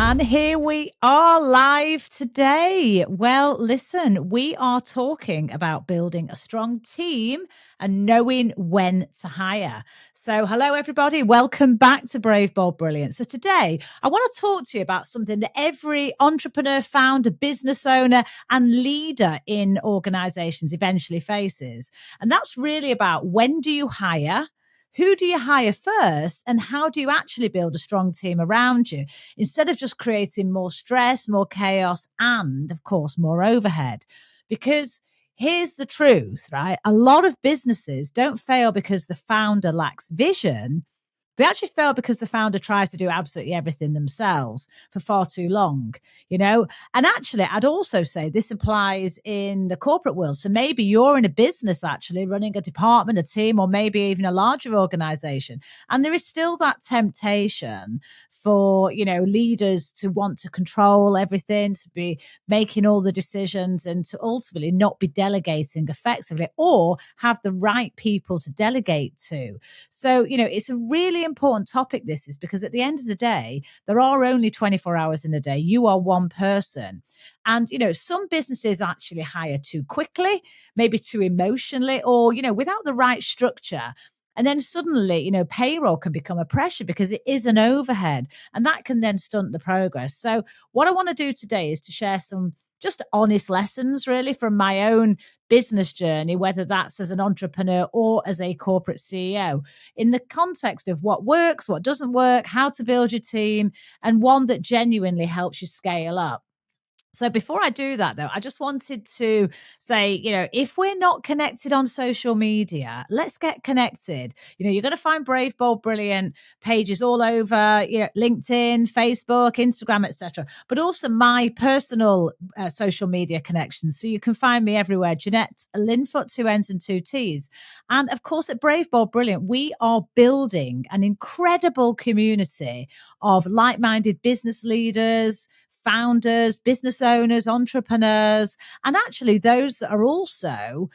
And here we are live today. Well, listen, we are talking about building a strong team and knowing when to hire. So, hello, everybody. Welcome back to Brave, Bold, Brilliant. So, today I want to talk to you about something that every entrepreneur, founder, business owner, and leader in organizations eventually faces. And that's really about when do you hire? Who do you hire first? And how do you actually build a strong team around you instead of just creating more stress, more chaos, and of course, more overhead? Because here's the truth, right? A lot of businesses don't fail because the founder lacks vision. They actually fail because the founder tries to do absolutely everything themselves for far too long, you know? And actually, I'd also say this applies in the corporate world. So maybe you're in a business actually running a department, a team, or maybe even a larger organization. And there is still that temptation for, leaders to want to control everything, to be making all the decisions and to ultimately not be delegating effectively or have the right people to delegate to. So, it's a really important topic, this is, because at the end of the day, there are only 24 hours in a day. You are one person. And, some businesses actually hire too quickly, maybe too emotionally, or, without the right structure. And then suddenly, payroll can become a pressure because it is an overhead and that can then stunt the progress. So, what I want to do today is to share some just honest lessons, really, from my own business journey, whether that's as an entrepreneur or as a corporate CEO, in the context of what works, what doesn't work, how to build your team, and one that genuinely helps you scale up. So before I do that, though, I just wanted to say, if we're not connected on social media, let's get connected. You're going to find Brave, Bold, Brilliant pages all over, LinkedIn, Facebook, Instagram, etc. But also my personal social media connections. So you can find me everywhere. Jeannette Linfoot, 2 N's and 2 T's. And of course, at Brave, Bold, Brilliant, we are building an incredible community of like-minded business leaders, founders, business owners, entrepreneurs, and actually those that are also,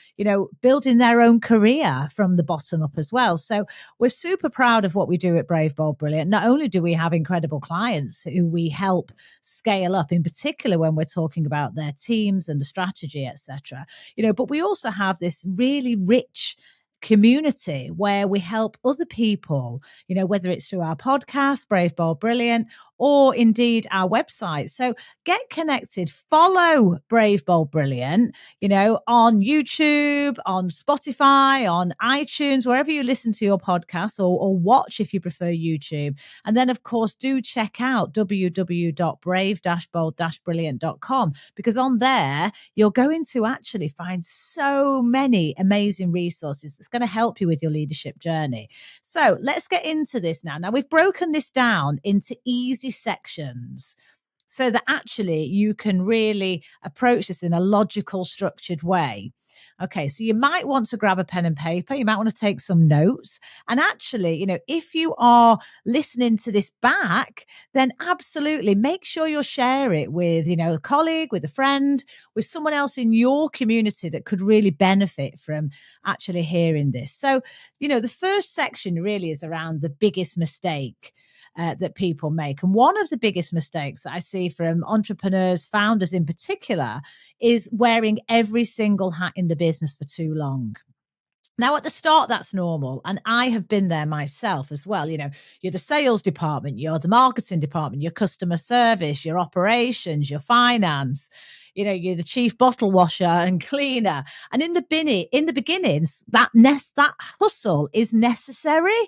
building their own career from the bottom up as well. So we're super proud of what we do at Brave, Bold, Brilliant. Not only do we have incredible clients who we help scale up, in particular when we're talking about their teams and the strategy, etc., but we also have this really rich community where we help other people, whether it's through our podcast, Brave, Bold, Brilliant, or indeed our website. So get connected, follow Brave, Bold, Brilliant, on YouTube, on Spotify, on iTunes, wherever you listen to your podcasts, or watch if you prefer YouTube. And then, of course, do check out www.brave-bold-brilliant.com, because on there, you're going to actually find so many amazing resources that's going to help you with your leadership journey. So let's get into this now. Now, we've broken this down into easy sections so that actually you can really approach this in a logical, structured way. Okay, so you might want to grab a pen and paper. You might want to take some notes. And actually, if you are listening to this back, then absolutely make sure you'll share it with, a colleague, with a friend, with someone else in your community that could really benefit from actually hearing this. So, the first section really is around the biggest mistake that people make. And one of the biggest mistakes that I see from entrepreneurs, founders in particular, is wearing every single hat in the business for too long. Now, at the start, that's normal. And I have been there myself as well. You're the sales department, you're the marketing department, your customer service, your operations, your finance, you're the chief bottle washer and cleaner. And in the beginnings, that hustle is necessary.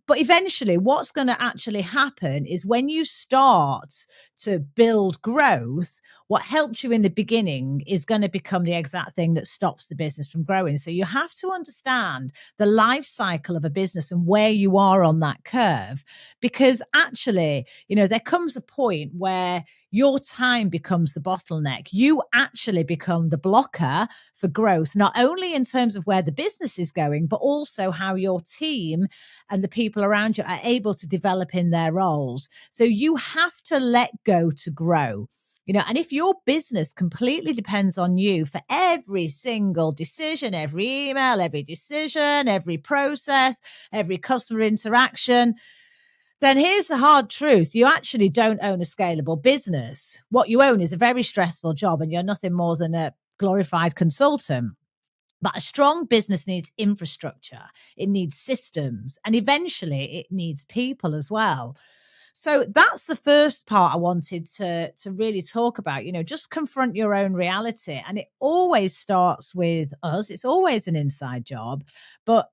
But eventually what's going to actually happen is when you start to build growth, what helped you in the beginning is going to become the exact thing that stops the business from growing. So you have to understand the life cycle of a business and where you are on that curve, because actually, there comes a point where your time becomes the bottleneck. You actually become the blocker for growth, not only in terms of where the business is going, but also how your team and the people around you are able to develop in their roles. So you have to let go to grow. And if your business completely depends on you for every single decision, every email, every decision, every process, every customer interaction, then here's the hard truth. You actually don't own a scalable business. What you own is a very stressful job, and you're nothing more than a glorified consultant. But a strong business needs infrastructure, it needs systems, and eventually it needs people as well. So that's the first part I wanted to really talk about. Just confront your own reality, and it always starts with us. It's always an inside job, but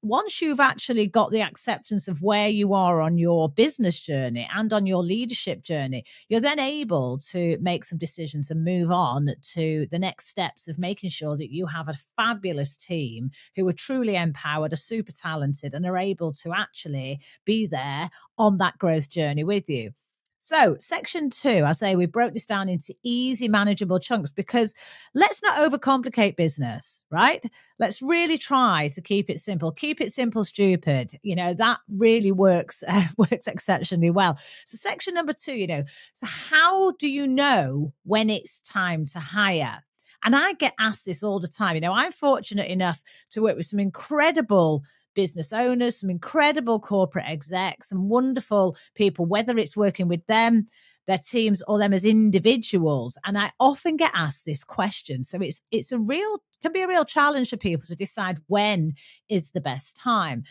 once you've actually got the acceptance of where you are on your business journey and on your leadership journey, you're then able to make some decisions and move on to the next steps of making sure that you have a fabulous team who are truly empowered, are super talented, and are able to actually be there on that growth journey with you. So, section two, I say we broke this down into easy, manageable chunks because let's not overcomplicate business, right? Let's really try to keep it simple. Keep it simple, stupid. That really works, works exceptionally well. So, section number two, so how do you know when it's time to hire? And I get asked this all the time. I'm fortunate enough to work with some incredible business owners, some incredible corporate execs, some wonderful people, whether it's working with them, their teams, or them as individuals. And I often get asked this question. So it's a real, can be a real challenge for people to decide when is the best time.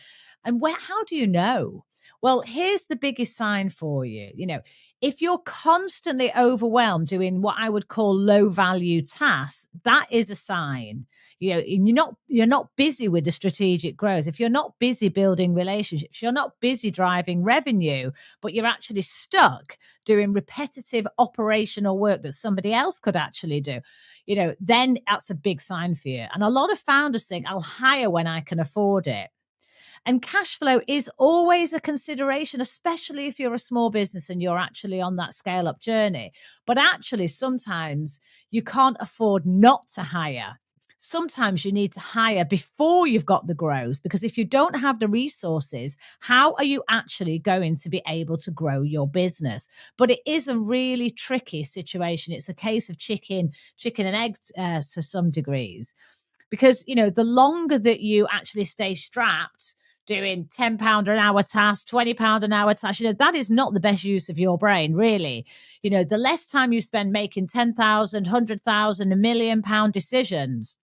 And how do you know? Well, here's the biggest sign for you. If you're constantly overwhelmed doing what I would call low value tasks, that is a sign. And you're not busy with the strategic growth. If you're not busy building relationships, you're not busy driving revenue, but you're actually stuck doing repetitive operational work that somebody else could actually do, then that's a big sign for you. And a lot of founders think, I'll hire when I can afford it. And cash flow is always a consideration, especially if you're a small business and you're actually on that scale up journey. But actually, sometimes you can't afford not to hire. Sometimes you need to hire before you've got the growth, because if you don't have the resources, how are you actually going to be able to grow your business? But it is a really tricky situation. It's a case of chicken and egg to some degrees, because the longer that you actually stay strapped doing £10 an hour tasks, £20 an hour tasks, that is not the best use of your brain, really. The less time you spend making 10,000, 100,000, £1 million decisions.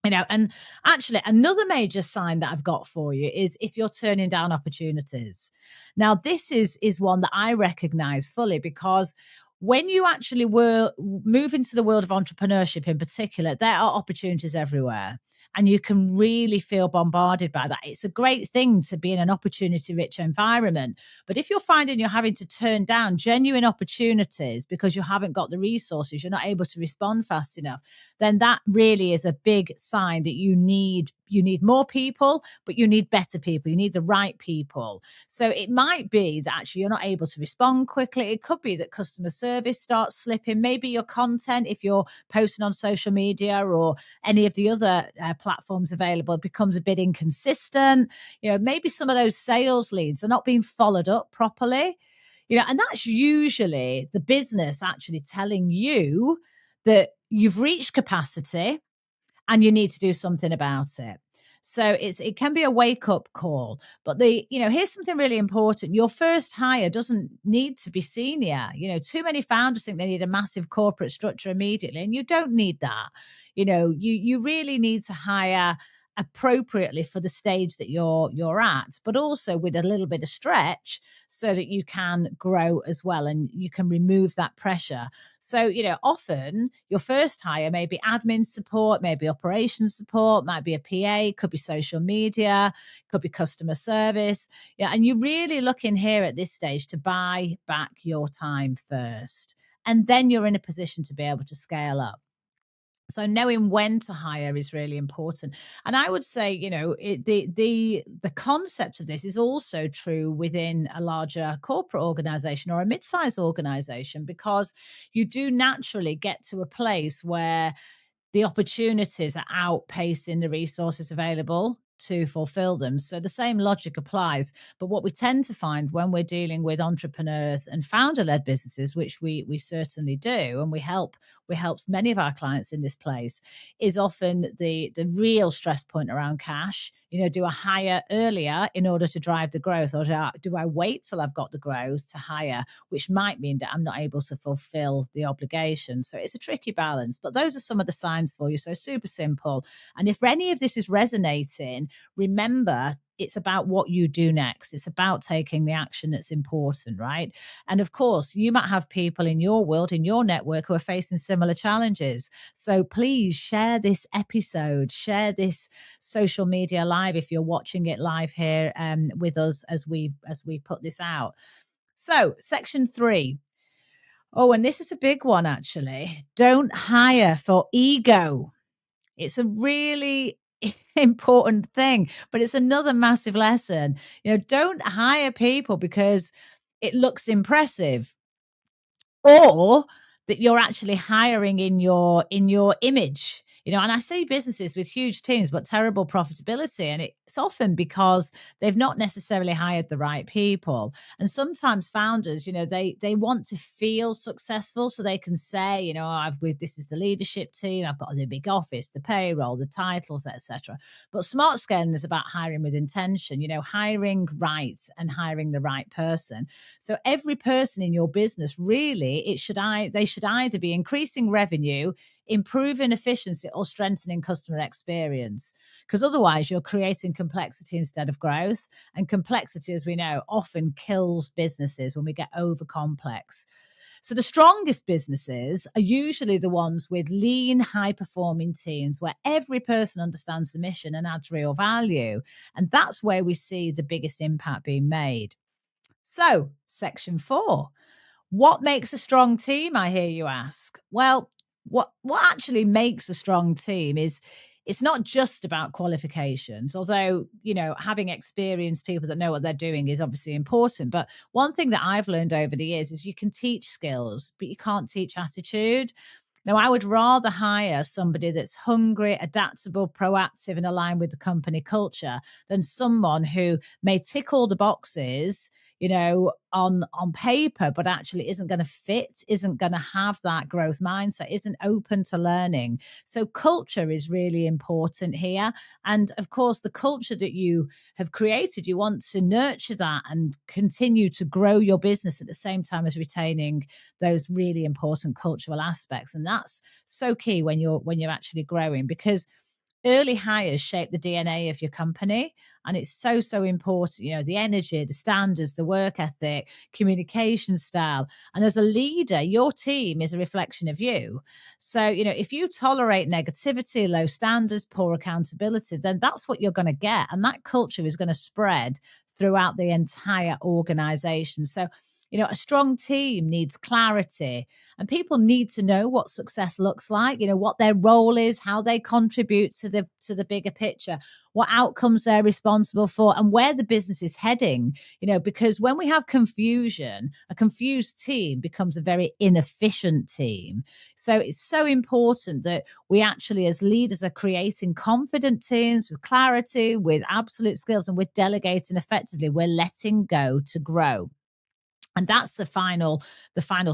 And actually, another major sign that I've got for you is if you're turning down opportunities. Now, this is one that I recognize fully, because when you actually move into the world of entrepreneurship in particular, there are opportunities everywhere. And you can really feel bombarded by that. It's a great thing to be in an opportunity rich environment. But if you're finding you're having to turn down genuine opportunities because you haven't got the resources, you're not able to respond fast enough, then that really is a big sign that you need more people, but you need better people. You need the right people. So it might be that actually you're not able to respond quickly. It could be that customer service starts slipping. Maybe your content, if you're posting on social media or any of the other platforms available, becomes a bit inconsistent. Maybe some of those sales leads are not being followed up properly. And that's usually the business actually telling you that you've reached capacity and you need to do something about it. So it can be a wake up call. But here's something really important. Your first hire doesn't need to be senior. Too many founders think they need a massive corporate structure immediately, and you don't need that. You really need to hire appropriately for the stage that you're at, but also with a little bit of stretch so that you can grow as well and you can remove that pressure. So, often your first hire may be admin support, maybe operations support, might be a PA, could be social media, could be customer service. Yeah. And you're really looking here at this stage to buy back your time first. And then you're in a position to be able to scale up. So knowing when to hire is really important. And I would say, the concept of this is also true within a larger corporate organization or a mid-sized organization, because you do naturally get to a place where the opportunities are outpacing the resources available to fulfill them. So the same logic applies. But what we tend to find when we're dealing with entrepreneurs and founder-led businesses, which we certainly do, and we help many of our clients in this place, is often the real stress point around cash. Do I hire earlier in order to drive the growth, or do I wait till I've got the growth to hire, which might mean that I'm not able to fulfill the obligation? So it's a tricky balance, but those are some of the signs for you. So super simple. And if any of this is resonating, remember, it's about what you do next. It's about taking the action that's important, right? And of course, you might have people in your world, in your network, who are facing similar challenges. So please share this episode, share this social media live if you're watching it live here with us as we put this out. So, section 3. Oh, and this is a big one, actually. Don't hire for ego. It's a really important thing, but it's another massive lesson. Don't hire people because it looks impressive, or that you're actually hiring in your image. And I see businesses with huge teams but terrible profitability, and it's often because they've not necessarily hired the right people. And sometimes founders, they want to feel successful, so they can say, this is the leadership team, I've got the big office, the payroll, the titles, etc. But smart scaling is about hiring with intention, hiring right and hiring the right person. So every person in your business, really, they should either be increasing revenue, improving efficiency, or strengthening customer experience. Because otherwise, you're creating complexity instead of growth. And complexity, as we know, often kills businesses when we get over complex. So the strongest businesses are usually the ones with lean, high-performing teams where every person understands the mission and adds real value. And that's where we see the biggest impact being made. So, section 4. What makes a strong team, I hear you ask? Well, what actually makes a strong team is, it's not just about qualifications, although, having experienced people that know what they're doing is obviously important. But one thing that I've learned over the years is you can teach skills, but you can't teach attitude. Now, I would rather hire somebody that's hungry, adaptable, proactive, and aligned with the company culture than someone who may tick all the boxes, on paper, but actually isn't going to fit, isn't going to have that growth mindset, isn't open to learning. So culture is really important here. And of course, the culture that you have created, you want to nurture that and continue to grow your business at the same time as retaining those really important cultural aspects. And that's so key when you're actually growing, because early hires shape the DNA of your company. And it's so, so important, the energy, the standards, the work ethic, communication style. And as a leader, your team is a reflection of you. So, if you tolerate negativity, low standards, poor accountability, then that's what you're going to get. And that culture is going to spread throughout the entire organization. So, a strong team needs clarity, and people need to know what success looks like, what their role is, how they contribute to the bigger picture, what outcomes they're responsible for, and where the business is heading. Because when we have confusion, a confused team becomes a very inefficient team. So it's so important that we actually, as leaders, are creating confident teams with clarity, with absolute skills, and with delegating effectively. We're letting go to grow. And that's the final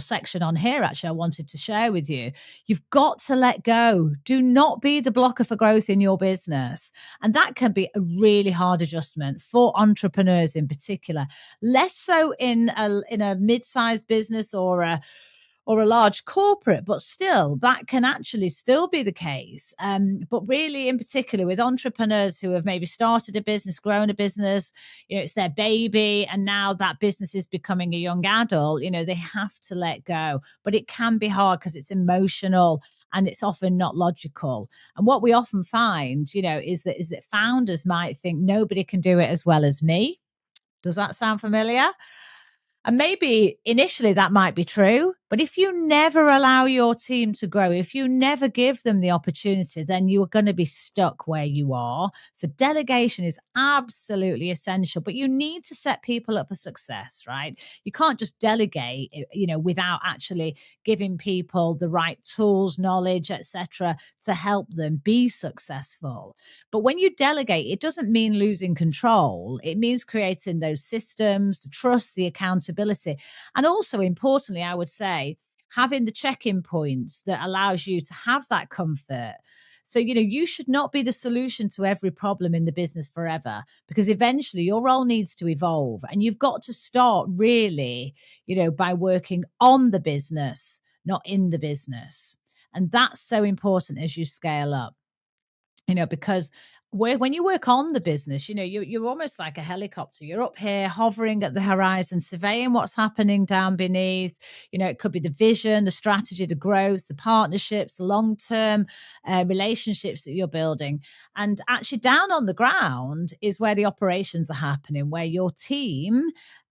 section on here, actually, I wanted to share with you. You've got to let go. Do not be the blocker for growth in your business. And that can be a really hard adjustment for entrepreneurs in particular, less so in a mid-sized business or a large corporate, but still, that can actually still be the case. But really, in particular, with entrepreneurs who have maybe started a business, grown a business, it's their baby, and now that business is becoming a young adult, they have to let go. But it can be hard because it's emotional and it's often not logical. And what we often find, is that founders might think nobody can do it as well as me. Does that sound familiar? And maybe initially that might be true, but if you never allow your team to grow, if you never give them the opportunity, then you are going to be stuck where you are. So delegation is absolutely essential, but you need to set people up for success, right? You can't just delegate, without actually giving people the right tools, knowledge, etc., to help them be successful. But when you delegate, it doesn't mean losing control. It means creating those systems, the trust, the accountability. And also, importantly, I would say, having the check-in points that allows you to have that comfort. So, you should not be the solution to every problem in the business forever, because eventually your role needs to evolve, and you've got to start really, by working on the business, not in the business. And that's so important as you scale up, because when you work on the business, you're almost like a helicopter. You're up here hovering at the horizon, surveying what's happening down beneath. It could be the vision, the strategy, the growth, the partnerships, the long-term relationships that you're building. And actually down on the ground is where the operations are happening, where your team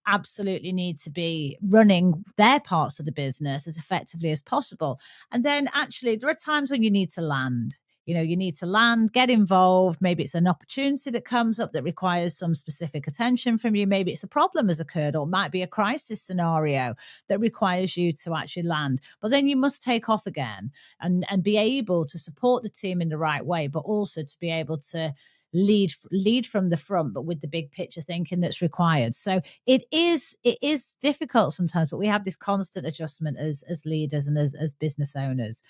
absolutely need to be running their parts of the business as effectively as possible. And then actually there are times when you need to land. You need to land, get involved. Maybe it's an opportunity that comes up that requires some specific attention from you. Maybe it's a problem has occurred, or it might be a crisis scenario that requires you to actually land. But then you must take off again and be able to support the team in the right way, but also to be able to lead from the front, but with the big picture thinking that's required. So it is difficult sometimes, but we have this constant adjustment as leaders and as business owners.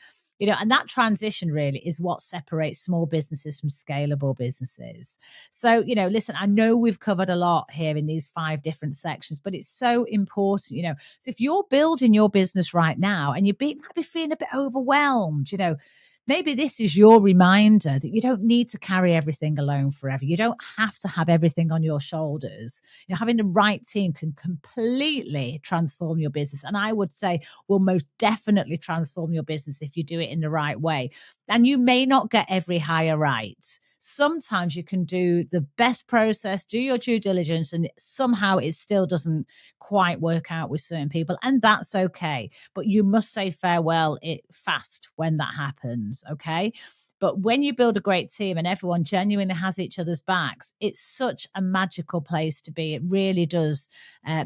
And that transition really is what separates small businesses from scalable businesses. So, listen, I know we've covered a lot here in these 5 different sections, but it's so important, So if you're building your business right now and might be feeling a bit overwhelmed, maybe this is your reminder that you don't need to carry everything alone forever. You don't have to have everything on your shoulders. Having the right team can completely transform your business. And I would say will most definitely transform your business if you do it in the right way. And you may not get every hire right. Sometimes you can do the best process, do your due diligence, and somehow it still doesn't quite work out with certain people. And that's okay. But you must say farewell fast when that happens. Okay. But when you build a great team and everyone genuinely has each other's backs, it's such a magical place to be. It really does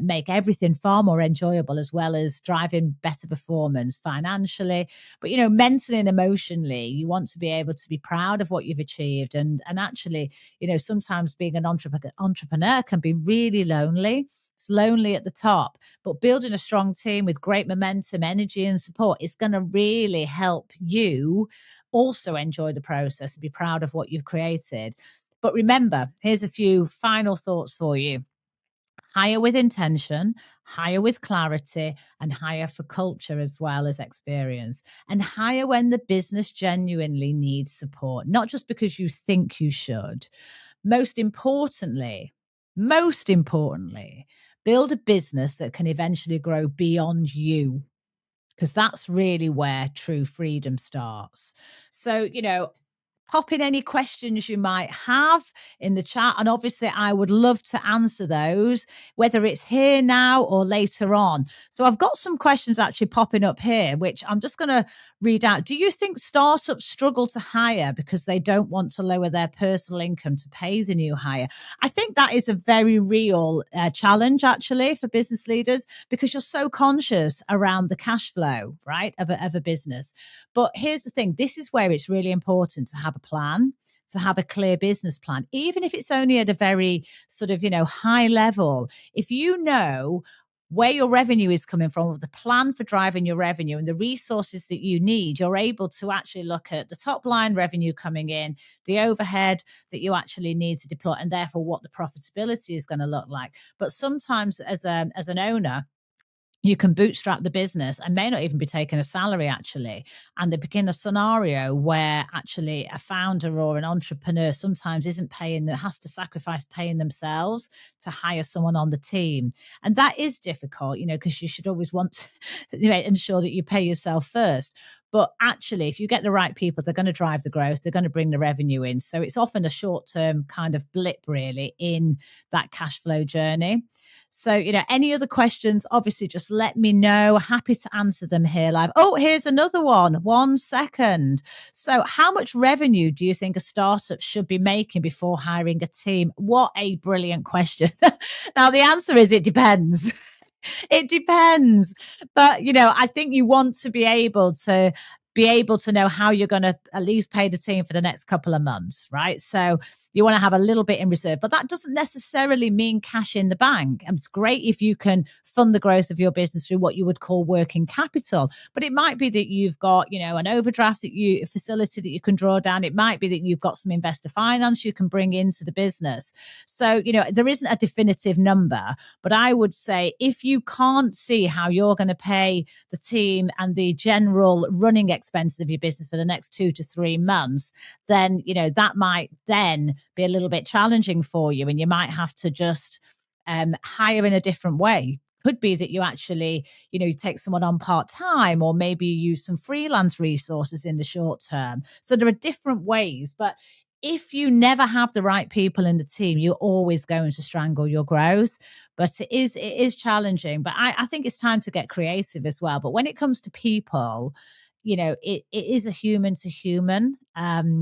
make everything far more enjoyable, as well as driving better performance financially. But, mentally and emotionally, you want to be able to be proud of what you've achieved. And actually, sometimes being an entrepreneur can be really lonely. It's lonely at the top, but building a strong team with great momentum, energy, and support is going to really help you also enjoy the process and be proud of what you've created. But remember, here's a few final thoughts for you. Hire with intention, hire with clarity, and hire for culture as well as experience. And hire when the business genuinely needs support, not just because you think you should. Most importantly, build a business that can eventually grow beyond you, because that's really where true freedom starts. So, pop in any questions you might have in the chat. And obviously, I would love to answer those, whether it's here now or later on. So I've got some questions actually popping up here, which I'm just going to read out. Do you think startups struggle to hire because they don't want to lower their personal income to pay the new hire? I think that is a very real challenge, actually, for business leaders, because you're so conscious around the cash flow, right, of a business. But here's the thing. This is where it's really important to have a plan, to have a clear business plan, even if it's only at a very sort of, high level. If you know where your revenue is coming from, the plan for driving your revenue and the resources that you need, you're able to actually look at the top line revenue coming in, the overhead that you actually need to deploy, and therefore what the profitability is going to look like. But sometimes as an owner, you can bootstrap the business and may not even be taking a salary, actually. And they begin a scenario where actually a founder or an entrepreneur sometimes isn't paying, that has to sacrifice paying themselves to hire someone on the team. And that is difficult, because you should always want to ensure that you pay yourself first. But actually, if you get the right people, they're going to drive the growth, they're going to bring the revenue in. So it's often a short-term kind of blip, really, in that cash flow journey. So, any other questions, obviously just let me know. Happy to answer them here live. Oh, here's another one. 1 second. So how much revenue do you think a startup should be making before hiring a team? What a brilliant question. Now, the answer is it depends. It depends. But, I think you want to be able to be able to know how you're going to at least pay the team for the next couple of months, right? So you want to have a little bit in reserve, but that doesn't necessarily mean cash in the bank. And it's great if you can fund the growth of your business through what you would call working capital. But it might be that you've got, an overdraft a facility that you can draw down. It might be that you've got some investor finance you can bring into the business. So, there isn't a definitive number, but I would say if you can't see how you're going to pay the team and the general running expenses of your business for the next 2 to 3 months, then, that might then be a little bit challenging for you. And you might have to just hire in a different way. Could be that you actually, you take someone on part-time, or maybe you use some freelance resources in the short term. So there are different ways, but if you never have the right people in the team, you're always going to strangle your growth. But it is challenging. But I think it's time to get creative as well. But when it comes to people, it is a human to human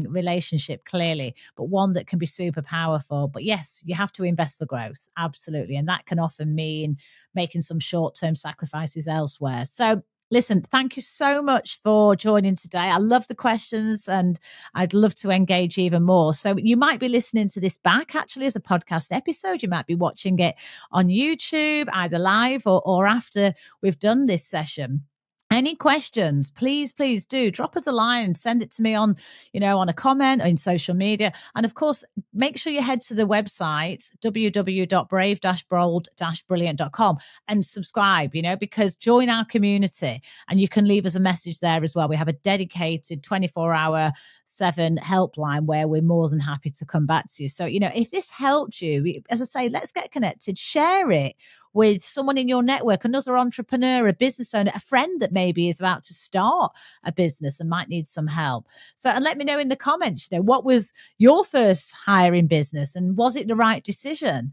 relationship, clearly, but one that can be super powerful. But yes, you have to invest for growth. Absolutely. And that can often mean making some short-term sacrifices elsewhere. So listen, thank you so much for joining today. I love the questions and I'd love to engage even more. So you might be listening to this back actually as a podcast episode. You might be watching it on YouTube, either live or after we've done this session. Any questions, please do drop us a line, send it to me on, on a comment or in social media. And of course, make sure you head to the website, www.brave-bold-brilliant.com, and subscribe, because join our community and you can leave us a message there as well. We have a dedicated 24/7 helpline where we're more than happy to come back to you. So, if this helped you, as I say, let's get connected, share it with someone in your network, another entrepreneur, a business owner, a friend that maybe is about to start a business and might need some help. So, and let me know in the comments, what was your first hiring business and was it the right decision?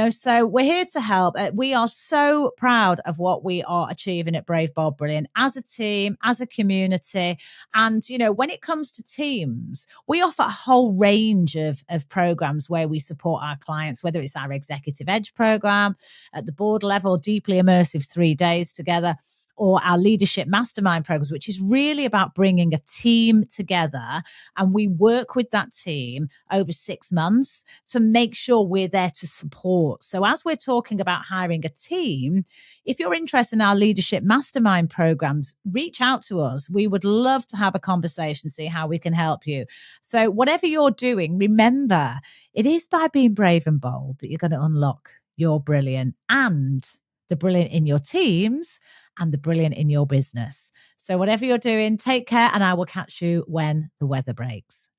So we're here to help. We are so proud of what we are achieving at Brave, Bold, Brilliant as a team, as a community. And, when it comes to teams, we offer a whole range of programs where we support our clients, whether it's our Executive Edge program at the board level, deeply immersive 3 days together, or our leadership mastermind programs, which is really about bringing a team together. And we work with that team over 6 months to make sure we're there to support. So as we're talking about hiring a team, if you're interested in our leadership mastermind programs, reach out to us. We would love to have a conversation, see how we can help you. So whatever you're doing, remember, it is by being brave and bold that you're going to unlock your brilliant and the brilliant in your teams and the brilliant in your business. So whatever you're doing, take care, and I will catch you when the weather breaks.